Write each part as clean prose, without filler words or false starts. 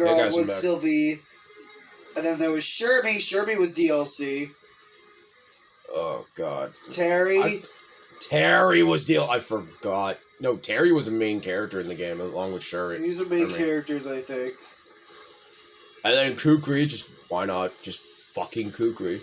girl guys, with I'm back. Sylvie. And then there was Shermie. Shermie was DLC. Oh, God. Terry. Terry was I forgot. No, Terry was a main character in the game, along with Shuri. These are main characters, I think. And then Kukri, why not? Just fucking Kukri.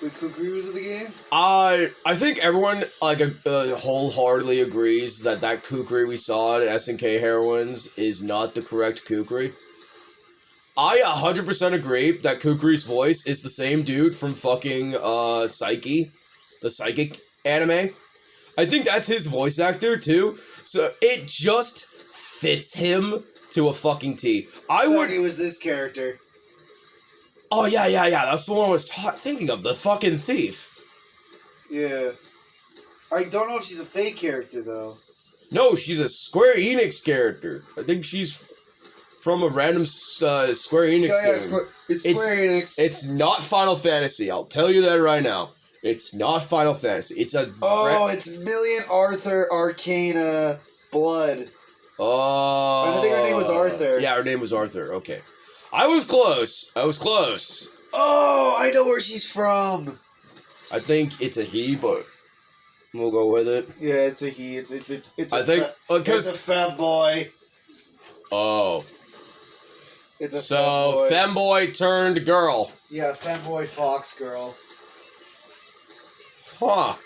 Wait, Kukri was in the game? I think everyone, wholeheartedly agrees that Kukri we saw in SNK Heroines is not the correct Kukri. I 100% agree that Kukri's voice is the same dude from fucking, Psyche. The Psychic anime. I think that's his voice actor, too. So, it just fits him to a fucking T. It was this character. Oh, yeah. That's the one I was thinking of. The fucking thief. Yeah. I don't know if she's a fake character, though. No, she's a Square Enix character. I think she's from a random Square Enix game. It's Square Enix. It's not Final Fantasy. I'll tell you that right now. It's not Final Fantasy. It's a... it's Million Arthur Arcana Blood. Oh... I think her name was Arthur. Yeah, her name was Arthur. Okay. I was close. Oh, I know where she's from. I think it's a he, but we'll go with it. Yeah, it's a he. It's a femboy. Oh. It's a femboy. Femboy turned girl. Yeah, femboy fox girl. Huh.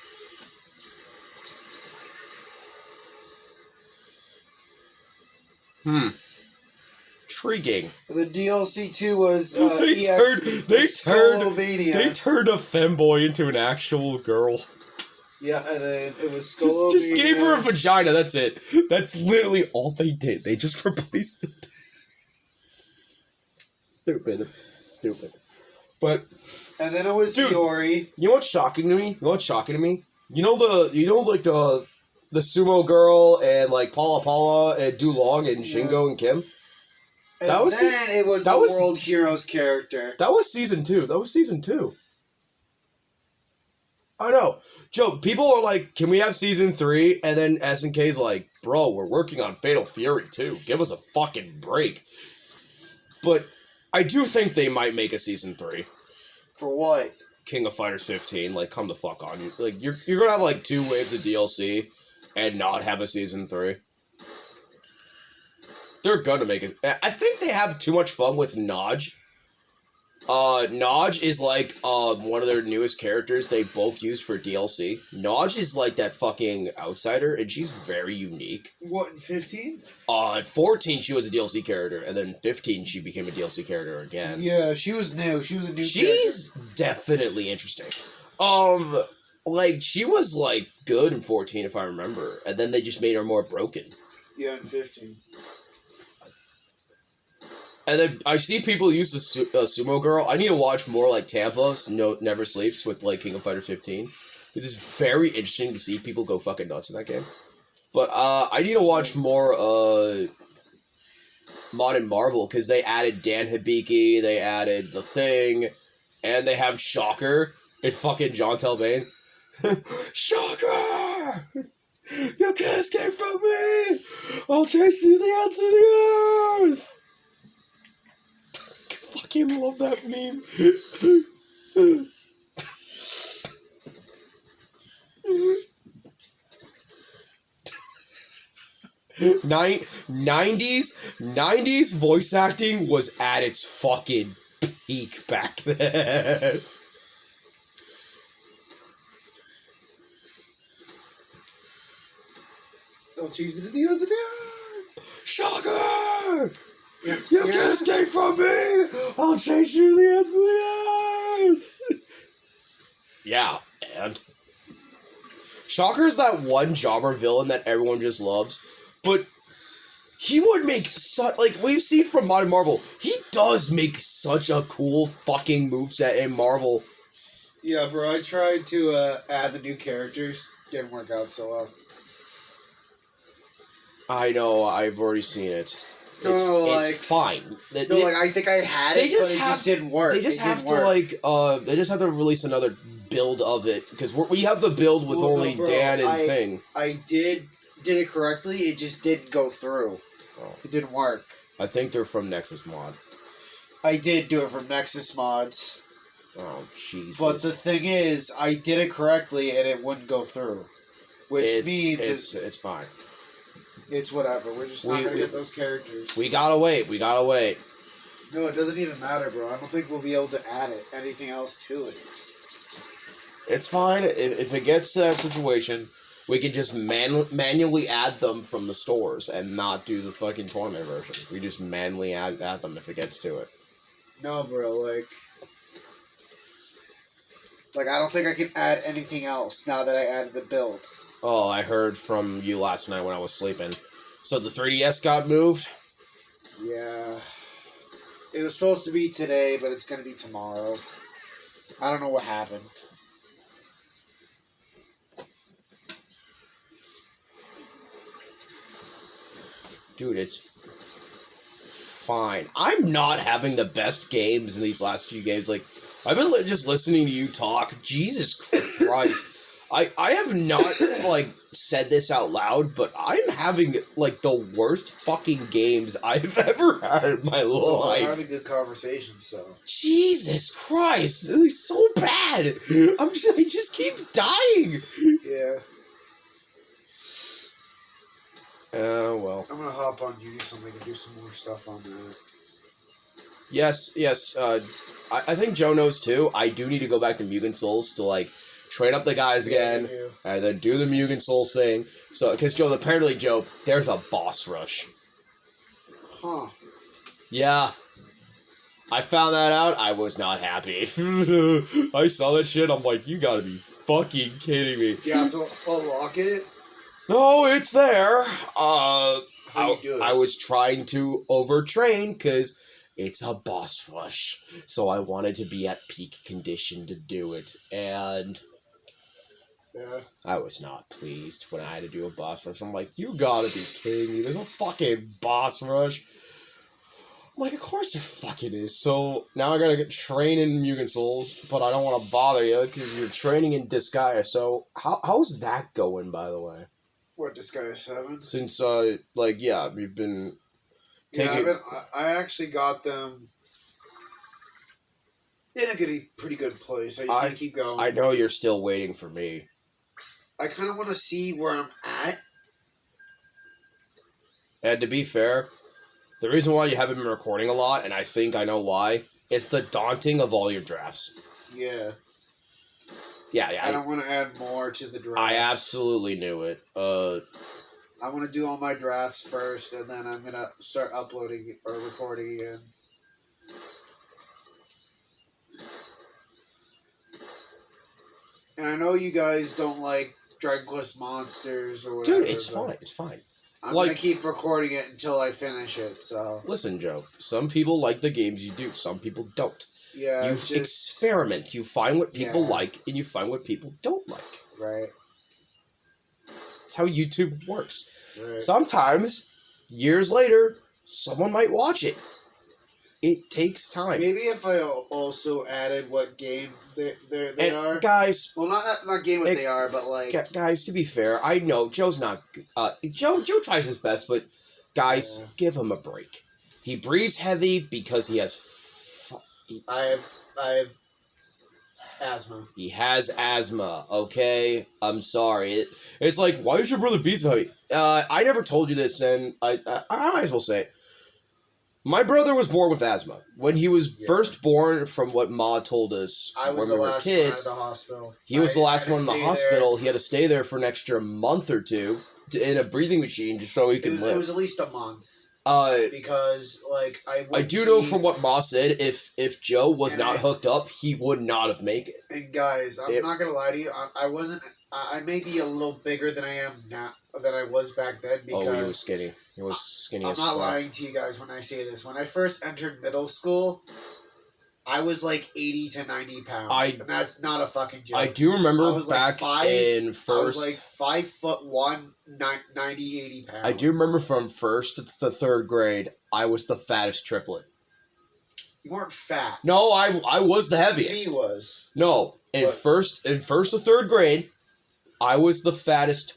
Intriguing. The DLC 2 was they turned a femboy into an actual girl. Yeah, and then it was just gave her a vagina, that's it. That's literally all they did. They just replaced it. Stupid. But and then it was Fiori. You know what's shocking to me? You know the sumo girl and like Paula and Dulong and Shingo and Kim? And it was the World Heroes character. That was season 2. I know. Joe, people are like, can we have season 3? And then SNK's like, bro, we're working on Fatal Fury 2. Give us a fucking break. But I do think they might make a season 3. For what? King of Fighters 15. Like, come the fuck on. Like, you're gonna have like 2 waves of DLC and not have a season 3. They're gonna make it. I think they have too much fun with Naj. Naj is like one of their newest characters they both use for DLC. Naj is like that fucking outsider, and she's very unique. What, in 15? In 14 she was a DLC character, and then in 15 she became a DLC character again. Yeah, she was new. She was a new She's definitely interesting. Like, she was, like, good in 14, if I remember, and then they just made her more broken. Yeah, in 15. And then I see people use the sumo girl. I need to watch more like Tampa, Never Sleeps with like King of Fighter 15. It's very interesting to see people go fucking nuts in that game. But I need to watch more Mod and Marvel because they added Dan Hibiki, they added The Thing, and they have Shocker and fucking John Telbane. Shocker! You can't escape from me! I'll chase you to the ends of the earth! I fucking love that meme. 90s voice acting was at its fucking peak back then. I'll chase you to the ends of the earth! Shocker! You can't escape from me! I'll chase you to the ends of the earth! Yeah, and? Shocker's that one jobber villain that everyone just loves, but he would make such, like, we've seen from Mod and Marvel, he does make such a cool fucking moveset in Marvel. Yeah, bro, I tried to add the new characters, didn't work out so well. I know, I've already seen it. It's fine. I think I had it, but it just didn't work. They just have to release another build of it, because we have the build with Dan and Thing. I did it correctly, it just didn't go through. Oh. It didn't work. I think they're from Nexus Mod. I did do it from Nexus Mods. Oh, Jesus. But the thing is, I did it correctly and it wouldn't go through. Which means it's fine. It's whatever. We're just not going to get those characters. We gotta wait. No, it doesn't even matter, bro. I don't think we'll be able to add anything else to it. It's fine. If it gets to that situation, we can just manually add them from the stores and not do the fucking tournament version. We just manually add them if it gets to it. No, bro, like I don't think I can add anything else now that I added the build. Oh, I heard from you last night when I was sleeping. So the 3DS got moved? Yeah. It was supposed to be today, but it's going to be tomorrow. I don't know what happened. Dude, it's fine. I'm not having the best games in these last few games. Like, I've been just listening to you talk. Jesus Christ. I have not, like, said this out loud, but I'm having, like, the worst fucking games I've ever had in my life. I'm having good conversations, so. Jesus Christ. It's so bad. I just keep dying. Yeah. Well. I'm gonna hop on YouTube so we can do some more stuff on that. Yes, I think Joe knows too. I do need to go back to Mugen Souls to, like, train up the guys again, and then do the Mugen Souls thing. So, because apparently, Joe, there's a boss rush. Huh. Yeah. I found that out. I was not happy. I saw that shit. I'm like, you gotta be fucking kidding me. You have to unlock it? No, it's there. How you do it? I was trying to overtrain because it's a boss rush. So I wanted to be at peak condition to do it. And yeah. I was not pleased when I had to do a boss rush. I'm like, you gotta be kidding me. There's a fucking boss rush. I'm like, of course there fucking is. So now I gotta get trained in Mugen Souls, but I don't want to bother you because you're training in Disgaea. So how's that going, by the way? What, Disgaea 7? Since, we've been taking... Yeah, I actually got them in a pretty good place. I just need to keep going. I know you're still waiting for me. I kind of want to see where I'm at. And to be fair, the reason why you haven't been recording a lot, and I think I know why, it's the daunting of all your drafts. Yeah. Yeah. I don't want to add more to the drafts. I absolutely knew it. I want to do all my drafts first, and then I'm going to start uploading or recording again. And I know you guys don't like Dragon Quest Monsters or whatever. Dude, it's fine. I'm going to keep recording it until I finish it, so... Listen, Joe, some people like the games you do, some people don't. Yeah, you experiment, you find what people like, and you find what people don't like. Right. That's how YouTube works. Right. Sometimes, years later, someone might watch it. It takes time. Maybe if I also added what game they are. Guys... Well, not game what they are, but like... Guys, to be fair, I know Joe's not... Joe tries his best, but guys, give him a break. He breathes heavy because he has... I have asthma. He has asthma, okay? I'm sorry. It's like, why is your brother breathe so heavy? I never told you this, and I might as well say it. My brother was born with asthma. When he was first born, from what Ma told us when we were kids, one at the hospital. He was the last one in the hospital. He had to stay there for an extra month or two in a breathing machine just so he could live. It was at least a month. Because, like, I do know from what Ma said, if Joe was not hooked up, he would not have made it. And guys, I'm not gonna lie to you. I wasn't. I may be a little bigger than I am now, than I was back then. Because he was skinny. He was skinny. I'm not lying to you guys when I say this. When I first entered middle school, I was like 80 to 90 pounds. And that's not a fucking joke. I do remember in first. I was like 5'1", 80 pounds. I do remember from first to third grade, I was the fattest triplet. You weren't fat. No, I was the heaviest. He was. No, in first to third grade, I was the fattest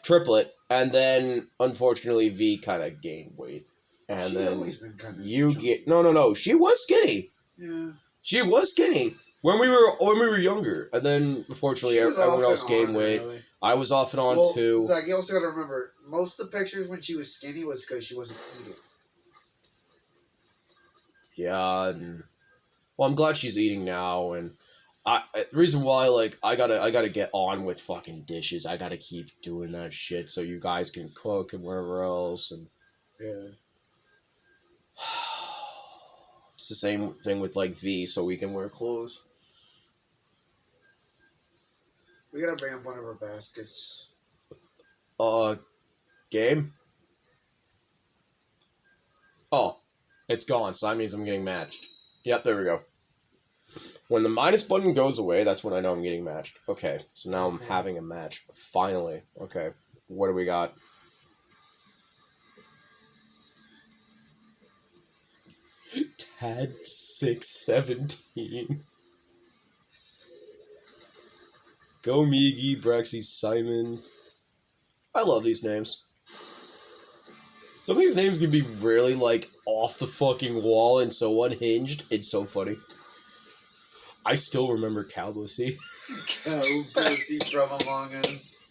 triplet, and then unfortunately V kind of gained weight. And She's then always been kind of you get no. She was skinny. Yeah. She was skinny when we were younger, and then unfortunately everyone else gained weight. Really. I was off and on too. Zach, you also got to remember, most of the pictures when she was skinny was because she wasn't eating. Yeah, well, I'm glad she's eating now, and the reason why, like, I gotta get on with fucking dishes. I gotta keep doing that shit so you guys can cook and wherever else, and yeah. It's the same thing with, like, V, so we can wear clothes. We gotta bring up one of our baskets. Game? Oh, it's gone, so that means I'm getting matched. Yep, there we go. When the minus button goes away, that's when I know I'm getting matched. Okay, so now I'm having a match. Finally. Okay, what do we got? Tad 617. Go Migi, Braxy, Simon. I love these names. Some of these names can be really, like, off the fucking wall and so unhinged. It's so funny. I still remember Calbussy. Calbussy from Among Us.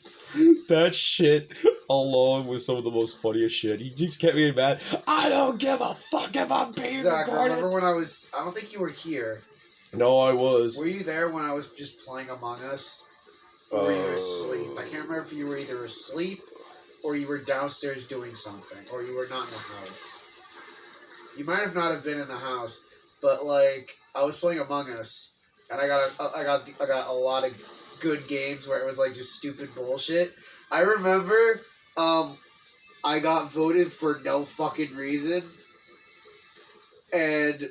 That shit alone was some of the most funniest shit. He just kept getting mad. I don't give a fuck if I'm being Zach, recorded. remember when I don't think you were here. No, I was. Were you there when I was just playing Among Us? Or were you asleep? I can't remember if you were either asleep or you were downstairs doing something, or you were not in the house. You might have not have been in the house, but like I was playing Among Us, and I got a lot of good games where it was like just stupid bullshit. I remember, I got voted for no fucking reason, and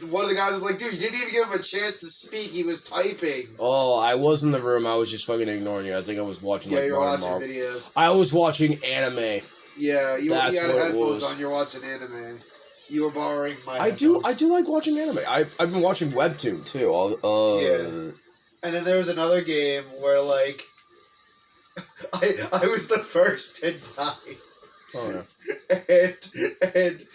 one of the guys was like, dude, you didn't even give him a chance to speak. He was typing. Oh, I was in the room. I was just fucking ignoring you. I think I was watching, you were watching videos. I was watching anime. Yeah, you had headphones on. You're watching anime. You were borrowing my headphones. I do like watching anime. I've been watching Webtoon, too. Yeah. And then there was another game where, like, I was the first to die. Oh, yeah. and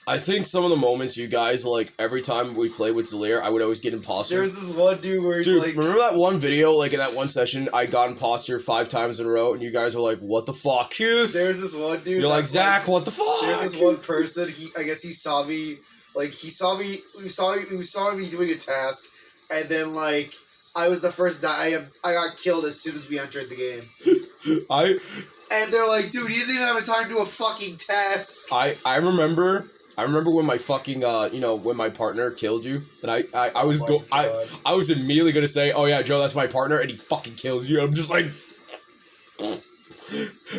I think some of the moments you guys, like, every time we play with Zalir, I would always get imposter. There was this one dude where he's like... remember that one video, like, in that one session, I got imposter 5 times in a row, and you guys were like, what the fuck, Hughes? There's this one dude... You're like, Zach, what the fuck? There's this one person, I guess he saw me, like, he saw me doing a task, and then, like, I was the first to die. I got killed as soon as we entered the game. And they're like, dude, you didn't even have time to do a fucking task. I remember when my fucking when my partner killed you, and I was I was immediately gonna say, oh yeah, Joe, that's my partner, and he fucking kills you. I'm just like,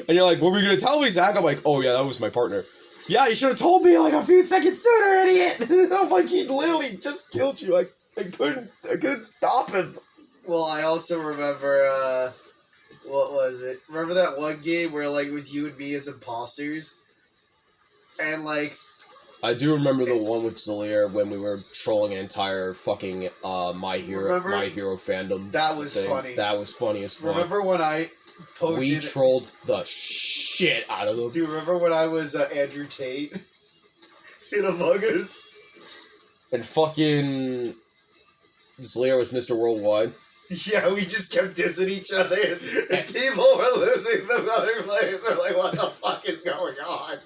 and you're like, what were you gonna tell me, Zach? I'm like, oh yeah, that was my partner. Yeah, you should have told me like a few seconds sooner, idiot. I'm like, he literally just killed you. Like, I couldn't stop him. Well, I also remember what was it? Remember that one game where like it was you and me as imposters, and like. I do remember the one with Zalir when we were trolling an entire fucking My Hero fandom. That was thing. funny. That was funny as fuck. Remember when I posted... We trolled the shit out of them. Do you remember when I was Andrew Tate in Among Us? And fucking Zalir was Mr. Worldwide. Yeah, we just kept dissing each other, and people were losing the other players. They're like, what the fuck is going on?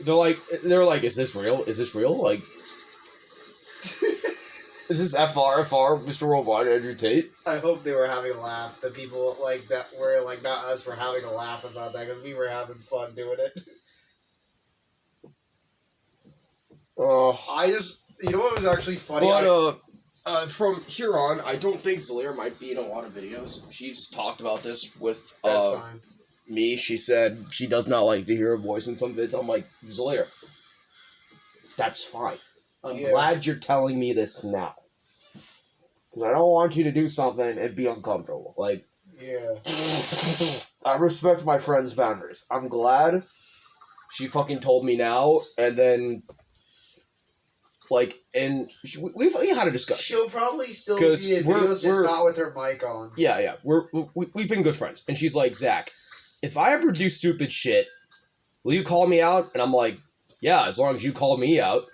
They're like, is this real? Is this real? Like, is this FR, Mr. Worldwide, Andrew Tate? I hope they were having a laugh. The people, like, that were, like, not us were having a laugh about that, because we were having fun doing it. You know what was actually funny? But, from here on, I don't think Zalir might be in a lot of videos. She's talked about this with, That's fine. Me. She said she does not like to hear her voice in some vids. I'm like, Zalir, that's fine. I'm glad you're telling me this now. Because I don't want you to do something and be uncomfortable. Like, yeah. I respect my friend's boundaries. I'm glad she fucking told me now, and then, like, and we had a discussion. She'll probably still be in videos, just not with her mic on. Yeah. We've been good friends. And she's like, Zach, if I ever do stupid shit, will you call me out? And I'm like, yeah, as long as you call me out.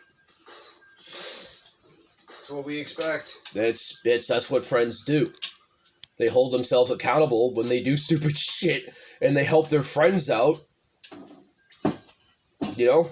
That's what we expect. That's what friends do. They hold themselves accountable when they do stupid shit, and they help their friends out. You know?